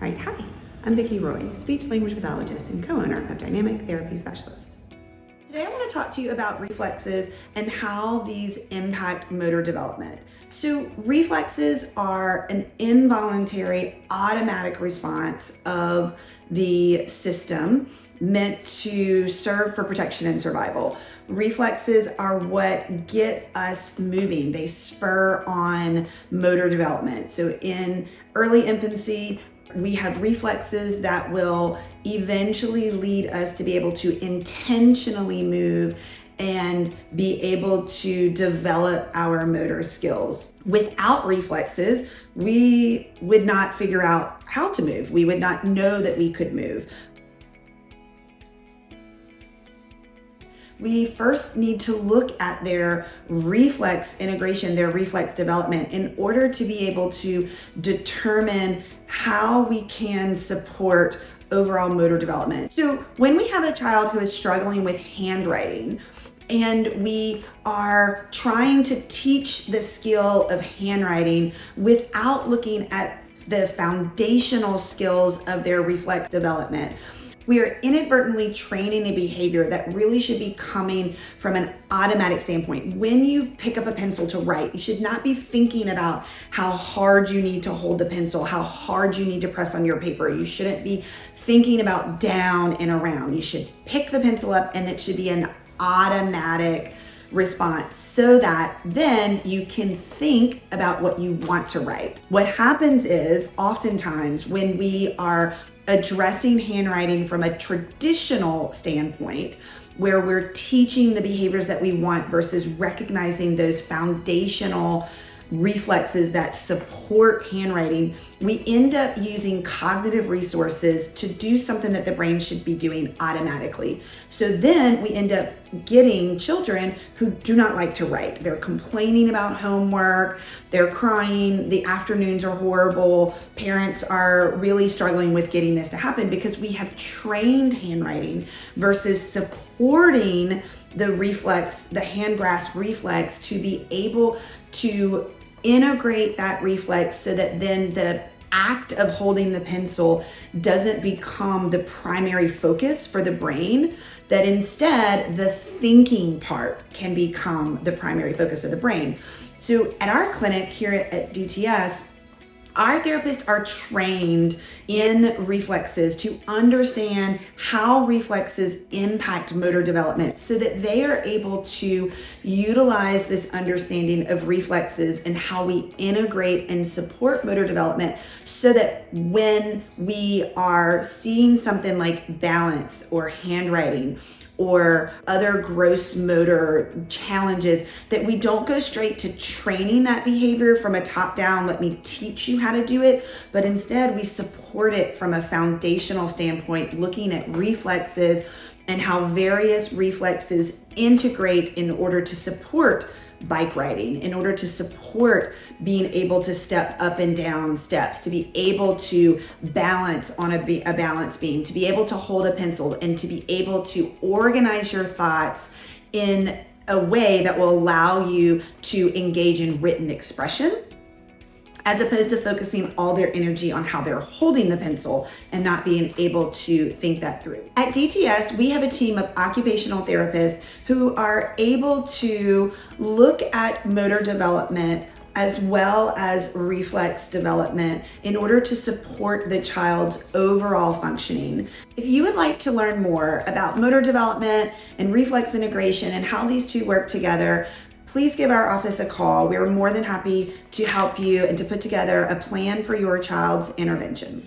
All right, hi, I'm Vicky Roy, speech-language pathologist and co-owner of Dynamic Therapy Specialist. Today I want to talk to you about reflexes and how these impact motor development. So reflexes are an involuntary automatic response of the system meant to serve for protection and survival. Reflexes are what get us moving. They spur on motor development. So in early infancy, we have reflexes that will eventually lead us to be able to intentionally move and be able to develop our motor skills. Without reflexes, we would not figure out how to move. We would not know that we could move. We first need to look at their reflex integration, their reflex development, in order to be able to determine how we can support overall motor development. So when we have a child who is struggling with handwriting and we are trying to teach the skill of handwriting without looking at the foundational skills of their reflex development, we are inadvertently training a behavior that really should be coming from an automatic standpoint. When you pick up a pencil to write, you should not be thinking about how hard you need to hold the pencil, how hard you need to press on your paper. You shouldn't be thinking about down and around. You should pick the pencil up and it should be an automatic response so that then you can think about what you want to write. What happens is oftentimes when we are addressing handwriting from a traditional standpoint, where we're teaching the behaviors that we want versus recognizing those foundational reflexes that support handwriting, we end up using cognitive resources to do something that the brain should be doing automatically. So then we end up getting children who do not like to write. They're complaining about homework, they're crying, the afternoons are horrible, parents are really struggling with getting this to happen because we have trained handwriting versus supporting the reflex, the hand grasp reflex, to be able to integrate that reflex so that then the act of holding the pencil doesn't become the primary focus for the brain, that instead the thinking part can become the primary focus of the brain. So at our clinic here at DTS, our therapists are trained in reflexes to understand how reflexes impact motor development so that they are able to utilize this understanding of reflexes and how we integrate and support motor development so that when we are seeing something like balance or handwriting or other gross motor challenges, that we don't go straight to training that behavior from a top down, let me teach you how to do it, but instead we support it from a foundational standpoint, looking at reflexes and how various reflexes integrate in order to support bike riding, in order to support being able to step up and down steps, to be able to balance on a balance beam, to be able to hold a pencil, and to be able to organize your thoughts in a way that will allow you to engage in written expression, as opposed to focusing all their energy on how they're holding the pencil and not being able to think that through. At DTS, we have a team of occupational therapists who are able to look at motor development as well as reflex development in order to support the child's overall functioning. If you would like to learn more about motor development and reflex integration and how these two work together, please give our office a call. We're more than happy to help you and to put together a plan for your child's intervention.